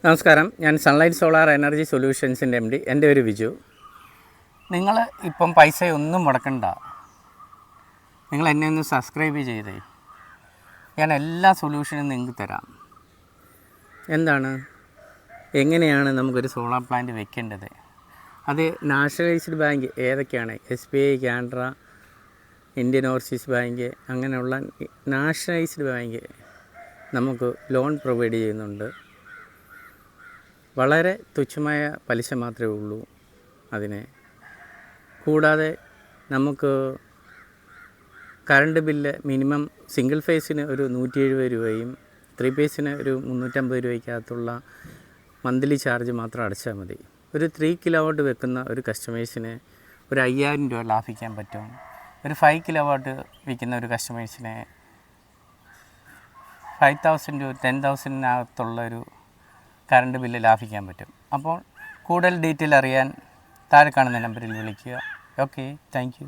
നമസ്കാരം, ഞാൻ sunlight solar energy സൊല്യൂഷൻസിൻ്റെ MD. എൻ്റെ ഒരു വിജു. നിങ്ങൾ ഇപ്പം പൈസയൊന്നും മുടക്കണ്ട. നിങ്ങൾ എന്നെ ഒന്ന് സബ്സ്ക്രൈബ് ചെയ്തേ. ഞാൻ എല്ലാ സൊല്യൂഷനും നിങ്ങൾക്ക് തരാം. എന്താണ്, എങ്ങനെയാണ് നമുക്കൊരു സോളാർ പ്ലാന്റ് വെക്കേണ്ടത്, അത് നാഷണലൈസ്ഡ് ബാങ്ക് ഏതൊക്കെയാണ്, SBI, Canara, Indian overseas bank, അങ്ങനെയുള്ള നാഷണലൈസ്ഡ് ബാങ്ക് നമുക്ക് ലോൺ പ്രൊവൈഡ് ചെയ്യുന്നുണ്ട്. വളരെ തുച്ഛമായ പലിശ മാത്രമേ ഉള്ളൂ അതിന്. കൂടാതെ നമുക്ക് കറണ്ട് ബില്ല് മിനിമം സിംഗിൾ ഫേസിന് ഒരു 170 രൂപയും 3 ഫേസിന് ഒരു 350 രൂപയ്ക്കകത്തുള്ള മന്ത്ലി ചാർജ് മാത്രം അടച്ചാൽ മതി. ഒരു 3 കിലോവാട്ട് വെക്കുന്ന ഒരു കസ്റ്റമേഴ്സിന് ഒരു 5000 രൂപ ലാഭിക്കാൻ പറ്റും. ഒരു 5 കിലോവാട്ട് വിൽക്കുന്ന ഒരു കസ്റ്റമേഴ്സിന് 5000 to 10,000-നകത്തുള്ളൊരു കറണ്ട് ബില്ല് ലാഭിക്കാൻ പറ്റും. അപ്പോൾ കൂടുതൽ ഡീറ്റെയിൽ അറിയാൻ താഴെ കാണുന്ന നമ്പറിൽ വിളിക്കുക. Okay, thank you.